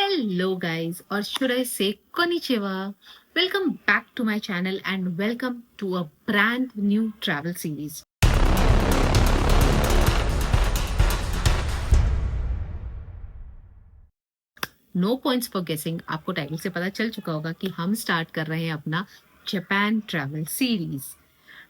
Hello guys, or should I say konnichiwa. Welcome back to my channel and welcome to a brand new travel series. No points for guessing, आपको title से पता चल चुका होगा कि हम start कर रहे हैं अपना जापान ट्रैवल सीरीज।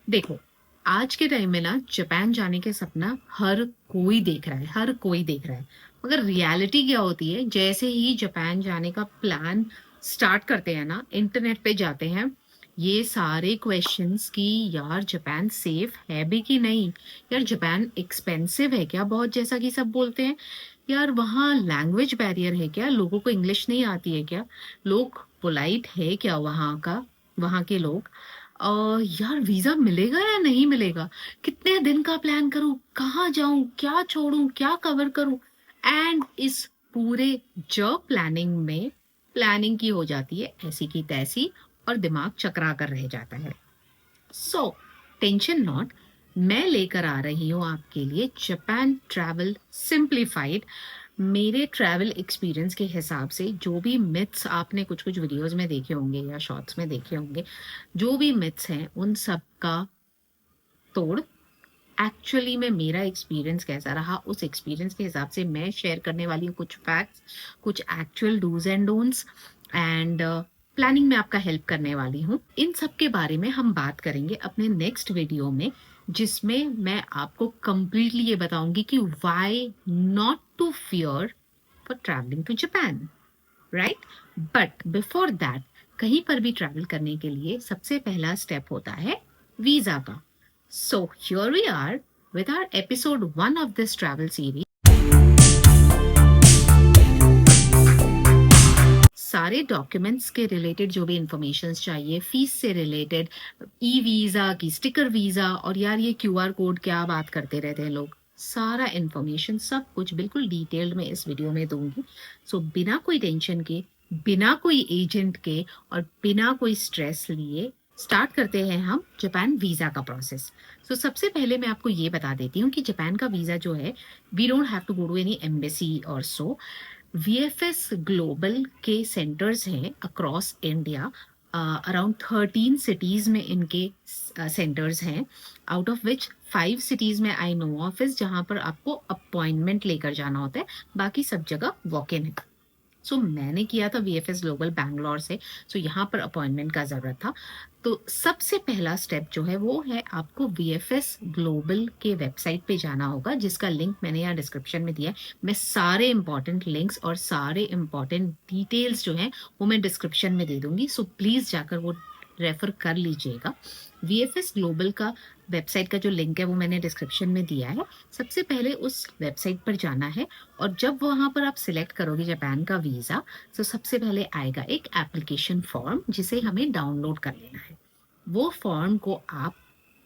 देखो, आज के टाइम में ना जापान जाने के सपना हर कोई देख रहा है, मगर रियलिटी क्या होती है, जैसे ही जापान जाने का प्लान स्टार्ट करते हैं ना, इंटरनेट पे जाते हैं, ये सारे क्वेश्चंस कि यार जापान सेफ है भी कि नहीं, यार जापान एक्सपेंसिव है क्या बहुत, जैसा कि सब बोलते हैं, यार वहाँ लैंग्वेज बैरियर है क्या, लोगों को इंग्लिश नहीं आती है क्या, लोग पोलाइट है क्या वहाँ के लोग, यार वीजा मिलेगा या नहीं मिलेगा, कितने दिन का प्लान करूं, कहाँ जाऊं, क्या छोड़ूं, क्या कवर करूं, एंड इस पूरे जॉब प्लानिंग की हो जाती है ऐसी की तैसी और दिमाग चकरा कर रह जाता है। सो टेंशन नॉट, मैं लेकर आ रही हूँ आपके लिए जापान ट्रैवल सिंप्लीफाइड। मेरे ट्रैवल एक्सपीरियंस के हिसाब से जो भी मिथ्स आपने कुछ कुछ वीडियोस में देखे होंगे या शॉर्ट्स में देखे होंगे, जो भी मिथ्स हैं उन सब का तोड़ एक्चुअली में मेरा एक्सपीरियंस कैसा रहा, उस एक्सपीरियंस के हिसाब से मैं शेयर करने वाली हूँ कुछ फैक्ट्स, कुछ actual do's and don'ts, and planning में आपका हेल्प करने वाली हूँ। इन सब के बारे में हम बात करेंगे अपने नेक्स्ट वीडियो में, जिसमें मैं आपको कंप्लीटली ये बताऊंगी कि why not to fear for travelling to Japan, right. But before that, कहीं पर भी ट्रैवल करने के लिए सबसे पहला स्टेप होता है वीजा का। So here we are with our episode 1 of this travel series. सारे डॉक्यूमेंट्स के रिलेटेड जो भी इंफॉर्मेशन चाहिए, फीस से रिलेटेड, ई वीजा की स्टिकर वीजा, और यार ये क्यूआर कोड क्या बात करते रहते हैं लोग, सारा इंफॉर्मेशन सब कुछ बिल्कुल डिटेल्ड में इस वीडियो में दूंगी। सो बिना कोई टेंशन के, बिना कोई एजेंट के और बिना कोई स्ट्रेस लिए स्टार्ट करते हैं हम जापान वीजा का प्रोसेस। सो सबसे पहले मैं आपको ये बता देती हूँ कि जापान का वीजा जो है, we don't have to go to any embassy और सो। वीएफएस ग्लोबल के सेंटर्स हैं अक्रॉस इंडिया, अराउंड 13 सिटीज में इनके सेंटर्स हैं, आउट ऑफ विच 5 सिटीज में आई नो ऑफिस जहां पर आपको अपॉइंटमेंट लेकर जाना होता है, बाकी सब जगह वॉक इन है। सो मैंने किया था वीएफएस ग्लोबल बैंगलोर से, सो यहाँ पर अपॉइंटमेंट का जरूरत था। तो सबसे पहला स्टेप जो है वो है, आपको वीएफएस ग्लोबल के वेबसाइट पे जाना होगा, जिसका लिंक मैंने यहाँ डिस्क्रिप्शन में दिया है। मैं सारे इंपॉर्टेंट लिंक्स और सारे इंपॉर्टेंट डिटेल्स जो हैं वो मैं डिस्क्रिप्शन में दे दूंगी, सो प्लीज जाकर वो रेफर कर लीजिएगा। वीएफएस ग्लोबल का वेबसाइट का जो लिंक है वो मैंने डिस्क्रिप्शन में दिया है। सबसे पहले उस वेबसाइट पर जाना है, और जब वहां पर आप सिलेक्ट करोगे जापान का वीजा, तो सबसे पहले आएगा एक एप्लीकेशन फॉर्म जिसे हमें डाउनलोड कर लेना है। वो फॉर्म को आप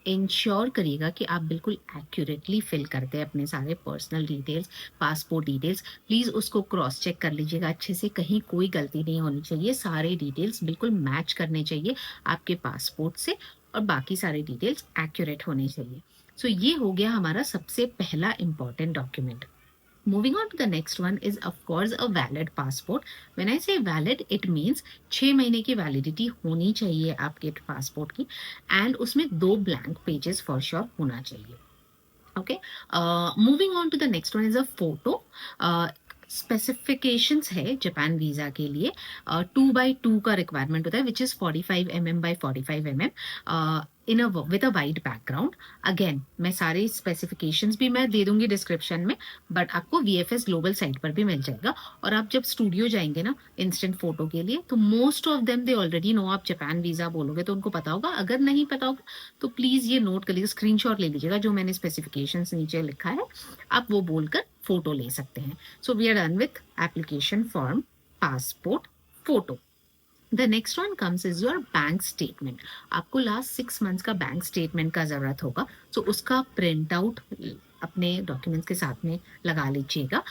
इंश्योर करिएगा कि आप बिल्कुल एक्यूरेटली फिल करते हैं अपने सारे personal details, passport details. Please उसको क्रॉस चेक कर लीजिएगा अच्छे से, कहीं कोई गलती नहीं होनी चाहिए, सारे डिटेल्स बिल्कुल मैच करने चाहिए आपके पासपोर्ट से, और बाकी सारे डिटेल्स एक्यूरेट होने चाहिए। सो ये हो गया हमारा सबसे पहला important document. Moving on to the next one is of course a valid passport. When I say valid, it means 6 महीने की वैलिडिटी होनी चाहिए आपके पासपोर्ट की, एंड उसमें 2 ब्लैंक पेजेस फॉर श्योर होना चाहिए। Okay, moving on to the next one is a photo. Specifications है जापान वीजा के लिए, 2x2 का रिक्वायरमेंट होता है, which is 45 mm by 45 mm in with a white background. Again मैं सारे स्पेसिफिकेशंस भी मैं दे दूंगी डिस्क्रिप्शन में, बट आपको वीएफएस ग्लोबल साइट पर भी मिल जाएगा। और आप जब स्टूडियो जाएंगे ना इंस्टेंट फोटो के लिए, तो most of them they already know, आप जापान वीजा बोलोगे तो उनको पता होगा, अगर नहीं पता होगा तो प्लीज ये नोट कर लीजिए, स्क्रीनशॉट ले लीजिएगा, जो मैंने स्पेसिफिकेशंस नीचे लिखा है आप वो बोलकर फोटो ले सकते हैं। So we are done with application form, passport, photo. The next one comes is your bank statement. आपको लास्ट 6 मंथ्स का बैंक स्टेटमेंट का जरूरत होगा, सो उसका प्रिंट आउट अपने डॉक्यूमेंट्स के साथ में लगा लीजिएगा।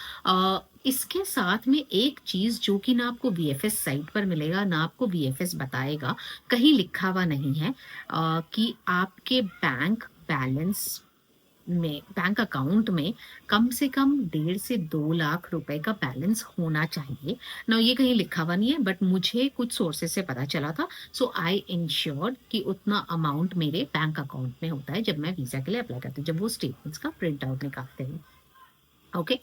इसके साथ में एक चीज जो कि ना आपको वीएफएस साइट पर मिलेगा, ना आपको वीएफएस बताएगा, कहीं लिखा हुआ नहीं है, कि आपके बैंक बैलेंस में, बैंक अकाउंट में कम से कम 1.5 से 2 लाख रुपए का बैलेंस होना चाहिए। ना ये कहीं लिखा हुआ नहीं है, बट मुझे कुछ सोर्सेस से पता चला था, सो आई इंश्योर्ड कि उतना अमाउंट मेरे बैंक अकाउंट में होता है जब मैं वीजा के लिए अप्लाई करती हूँ, जब वो स्टेटमेंट्स का प्रिंट आउट निकालते हैं। Okay,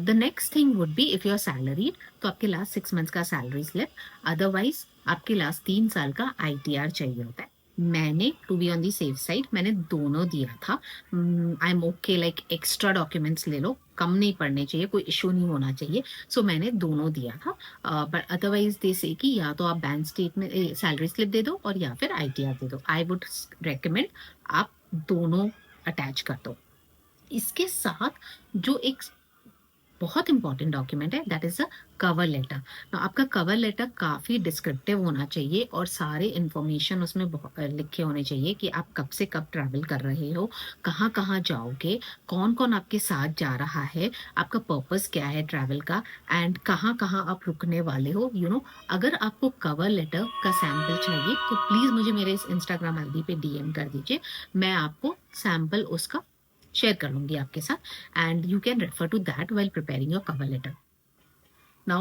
the next thing would be if you are salaried, तो आपके लास्ट 6 मंथ्स का सैलरी स्लिप, अदरवाइज आपके लास्ट 3 साल का आईटीआर चाहिए होता है। मैंने to be on the safe side मैंने दोनों दिया था। I am okay, like extra documents ले लो, कम नहीं पड़ने चाहिए, कोई इशू नहीं होना चाहिए, सो मैंने दोनों दिया था। बट अदरवाइज दे से कि या तो आप बैंक स्टेटमेंट सैलरी स्लिप दे दो और या फिर आईटीआर दे दो। आई वुड रेकमेंड आप दोनों अटैच कर दो। इसके साथ जो एक बहुत इंपॉर्टेंट डॉक्यूमेंट है, that is a cover letter. आपका कवर लेटर काफी डिस्क्रिप्टिव होना चाहिए और सारे इंफॉर्मेशन उसमें लिखे होने चाहिए कि आप कब से कब ट्रैवल कर रहे हो, कहाँ कहाँ जाओगे, कौन कौन आपके साथ जा रहा है, आपका पर्पस क्या है ट्रैवल का, एंड कहाँ कहाँ आप रुकने वाले हो। अगर आपको कवर लेटर का सैंपल चाहिए तो प्लीज मुझे मेरे इस इंस्टाग्राम आईडी पे डीएम कर दीजिए, मैं आपको सैंपल उसका शेयर कर लूंगी आपके साथ, and you can refer to that while preparing your cover letter. Now,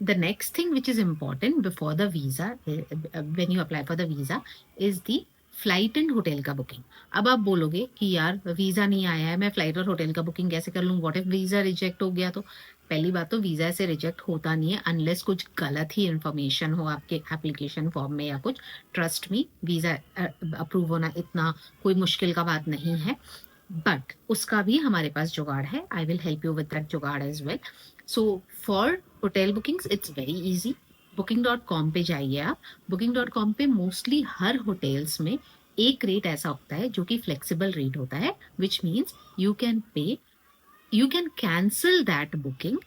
the next thing which is important before the visa, when you apply for the visa, is the flight and hotel का booking. अब आप बोलोगे कि यार visa नहीं आया है, मैं फ्लाइट और होटल का बुकिंग कैसे कर लूँ, व्हाट इफ वीजा रिजेक्ट हो गया तो? पहली बात तो वीजा से रिजेक्ट होता नहीं है अनलेस कुछ गलत ही इंफॉर्मेशन हो आपके एप्लीकेशन फॉर्म में या कुछ। ट्रस्ट मी, वीजा अप्रूव होना इतना कोई मुश्किल का बात नहीं है, बट उसका भी हमारे पास जुगाड़ है। I will help you with that jugaad as well. So for hotel bookings it's very easy. booking.com पे जाइए आप। booking.com पे मोस्टली हर होटल्स में एक रेट ऐसा होता है जो कि फ्लेक्सिबल रेट होता है, which means you can cancel that booking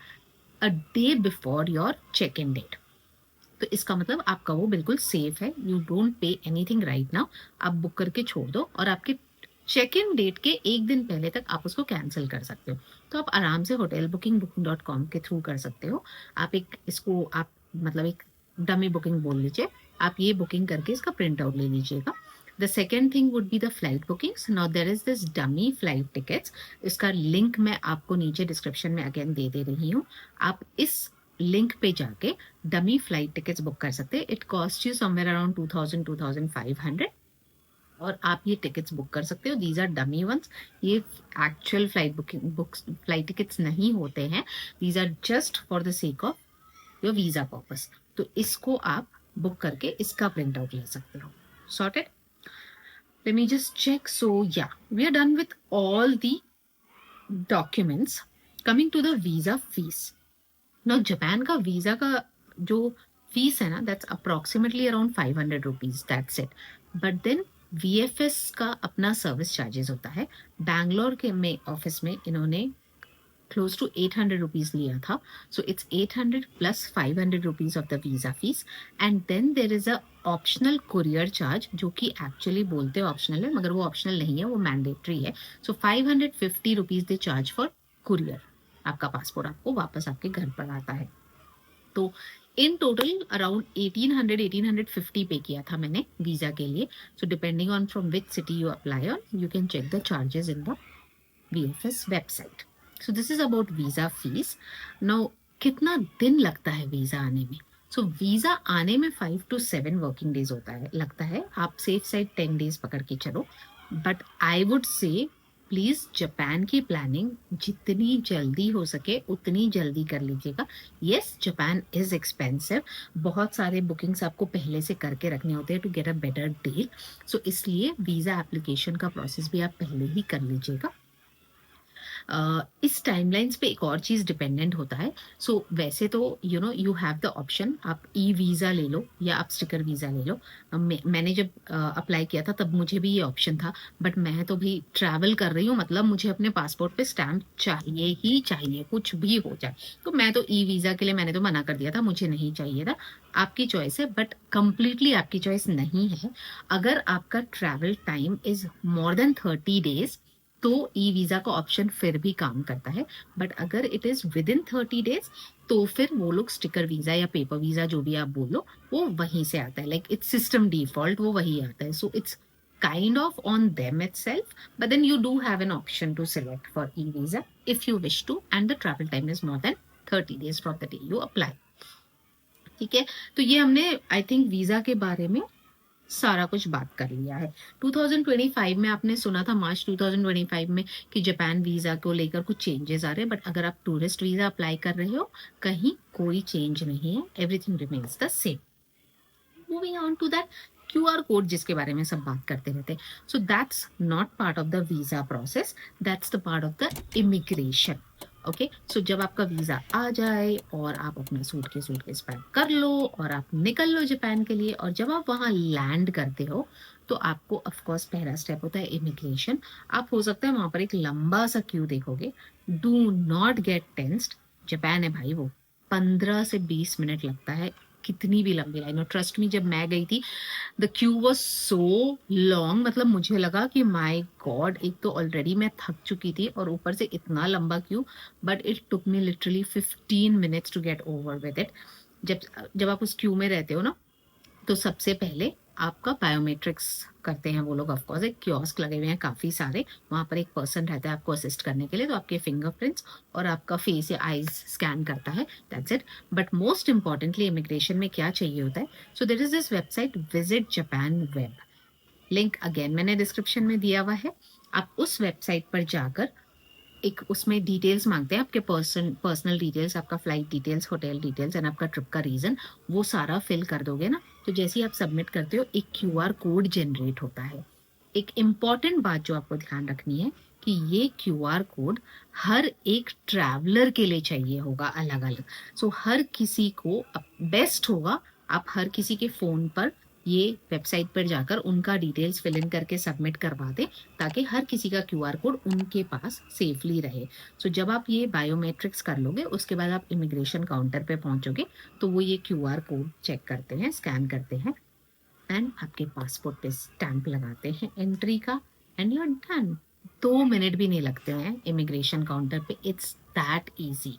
a day before your check in date. तो इसका मतलब आपका वो बिल्कुल सेफ है, you don't pay anything right now. आप बुक करके छोड़ दो और आपके चेक इन डेट के एक दिन पहले तक आप उसको कैंसिल कर सकते हो। तो आप आराम से होटल बुकिंग booking.com के थ्रू कर सकते हो। आप आप मतलब एक डमी बुकिंग बोल लीजिए, आप ये बुकिंग करके इसका प्रिंट आउट ले लीजिएगा। The second thing would be the flight bookings. Now there is this dummy flight tickets, इसका लिंक मैं आपको नीचे डिस्क्रिप्शन में अगेन दे रही हूँ। आप इस लिंक पे जाके डमी फ्लाइट टिकट्स बुक कर सकते हैं। It cost you somewhere around 2500 और आप ये टिकट्स बुक कर सकते हो। दीज आर डमी वंस, ये एक्चुअल फ्लाइट टिकट्स नहीं होते हैं। These are just for the sake of your visa purpose. तो इसको आप बुक करके इसका प्रिंट आउट ले सकते हो। Sorted? Let me just check. So yeah, we are done with all the documents. Coming to the visa fees. Now Japan का visa का जो फीस है ना, that's approximately around 500 rupees, that's it. But then VFS का अपना service charges होता है। बैंगलोर के में ऑफिस में इन्होंने क्लोज टू 800 रुपीज लिया था। So it's 800 plus 500 rupees of the visa fees, and then there is a optional courier charge, जो कि एक्चुअली बोलते हैं ऑप्शनल है मगर वो ऑप्शनल नहीं है, वो मैंडेटरी है। सो 550 rupees they charge for courier. आपका पासपोर्ट आपको वापस आपके घर पर आता है। तो इन टोटल अराउंड 1850 पे किया था मैंने वीजा के लिए। So depending on from which city you apply on, you can check the charges in the VFS website. So this is about visa fees. Now कितना दिन लगता है वीजा आने में? सो वीजा आने में 5 to 7 वर्किंग डेज लगता है। आप सेफ साइड 10 डेज पकड़ के चलो, but I would say please Japan की प्लानिंग जितनी जल्दी हो सके उतनी जल्दी कर लीजिएगा। यस, जापान इज एक्सपेंसिव, बहुत सारे बुकिंग्स आपको पहले से करके रखने होते हैं to get a better deal. So इसलिए वीजा एप्लीकेशन का प्रोसेस भी आप पहले ही कर लीजिएगा। इस टाइमलाइंस पे एक और चीज डिपेंडेंट होता है। सो वैसे तो यू हैव द ऑप्शन, आप ई वीजा ले लो या आप स्टिकर वीजा ले लो। मैंने जब अप्लाई किया था तब मुझे भी ये ऑप्शन था, बट मैं तो भी ट्रैवल कर रही हूँ, मतलब मुझे अपने पासपोर्ट पे स्टैम्प चाहिए ही चाहिए, कुछ भी हो जाए। तो मैं तो ई वीजा के लिए मैंने तो मना कर दिया था, मुझे नहीं चाहिए था। आपकी चॉइस है, बट कंप्लीटली आपकी चॉइस नहीं है। अगर आपका travel time is more than 30 days तो ई वीजा का ऑप्शन फिर भी काम करता है, बट अगर it is with in 30 days तो फिर वो लोग स्टिकर वीजा या पेपर वीजा जो भी आप बोलो वो वहीं से आता है, लाइक इट्स सिस्टम डिफॉल्ट वो वही आता है। So it's kind of on them itself, but then you do have an option to select for e-visa if you wish to, and the travel time is more than 30 days from the day you apply. ठीक है, तो ये हमने I think visa के बारे में सारा कुछ बात कर लिया है। 2025 में आपने सुना था मार्च 2025 में कि जापान वीजा को लेकर कुछ चेंजेस आ रहे हैं, बट अगर आप टूरिस्ट वीजा अप्लाई कर रहे हो कहीं कोई चेंज नहीं है, everything remains the same. Moving on to that QR code जिसके बारे में सब बात करते रहते हैं, so that's not part of the visa process, that's the part of the immigration. Okay, so जब आपका वीजा आ जाए और आप अपना सूटकेस पैक कर लो और आप निकल लो जापान के लिए, और जब आप वहां लैंड करते हो तो आपको ऑफकोर्स पहला स्टेप होता है इमिग्रेशन। आप हो सकता है वहां पर एक लंबा सा क्यू देखोगे, do not gate tensed, Japan है भाई वो, 15 से 20 मिनट लगता है, कितनी भी लंबी लाइन हो। ट्रस्ट मी, जब मैं गई थी the Q was so long, मतलब मुझे लगा कि माई गॉड, एक तो ऑलरेडी मैं थक चुकी थी और ऊपर से इतना लंबा queue, but it took me literally 15 minutes to get over with it. जब आप उस क्यू में रहते हो ना, तो सबसे पहले आपका बायोमेट्रिक्स करते हैं वो लोग। ऑफकोर्स एक कियोस्क लगे हुए हैं काफी सारे, वहां पर एक पर्सन रहता है आपको असिस्ट करने के लिए, तो आपके फिंगरप्रिंट्स और आपका फेस या आईज स्कैन करता है, that's it. But most importantly immigration में क्या चाहिए होता है, so there is this website visit Japan web, link again मैंने डिस्क्रिप्शन में दिया हुआ है। आप उस वेबसाइट पर जाकर एक उसमें डिटेल्स मांगते हैं, आपके पर्सनल डिटेल्स, आपका flight details, hotel details and आपका ट्रिप का रीजन, वो सारा फिल कर दोगे ना, तो जैसे ही आप सबमिट करते हो एक QR कोड जनरेट होता है। एक इम्पॉर्टेंट बात जो आपको ध्यान रखनी है कि ये QR कोड हर एक ट्रैवलर के लिए चाहिए होगा अलग अलग। सो हर किसी को बेस्ट होगा आप हर किसी के फोन पर ये वेबसाइट पर जाकर उनका डिटेल्स फिल इन करके सबमिट करवा दें, ताकि हर किसी का QR कोड उनके पास सेफली रहे। सो जब आप ये बायोमेट्रिक्स कर लोगे उसके बाद आप इमिग्रेशन काउंटर पे पहुंचोगे तो वो ये QR कोड चेक करते हैं, स्कैन करते हैं एंड आपके पासपोर्ट पे स्टैंप लगाते हैं एंट्री का, and you are done. 2 minute भी नहीं लगते हैं इमिग्रेशन काउंटर पे, it's that easy,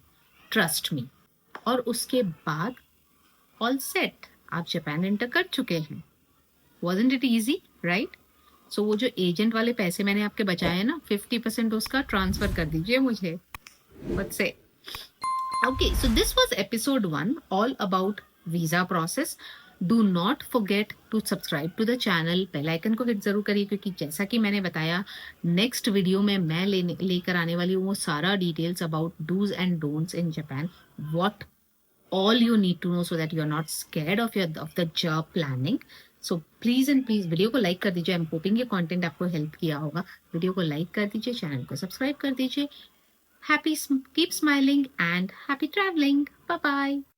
trust me. और उसके बाद ऑल सेट, आप जापान एंटर कर चुके हैं। Wasn't it easy, right? So वो जो एजेंट वाले पैसे मैंने आपके बचाए हैं ना, 50% उसका ट्रांसफर कर दीजिए मुझे। What's it? Okay, so this was episode 1 all about visa process. Do not forget to subscribe to the channel. Bell icon को हिट जरूर करिए, क्योंकि जैसा कि मैंने बताया नेक्स्ट वीडियो में मैं लेकर आने वाली हूँ वो सारा details about do's and don'ts in Japan, what all you need to know so that you're not scared of the job planning. So please and please video को लाइक कर दीजिए। I'm hoping ये कंटेंट आपको help किया होगा। Video को like कर दीजिए, चैनल को सब्सक्राइब कर दीजिए। Happy, keep smiling and happy traveling. Bye bye.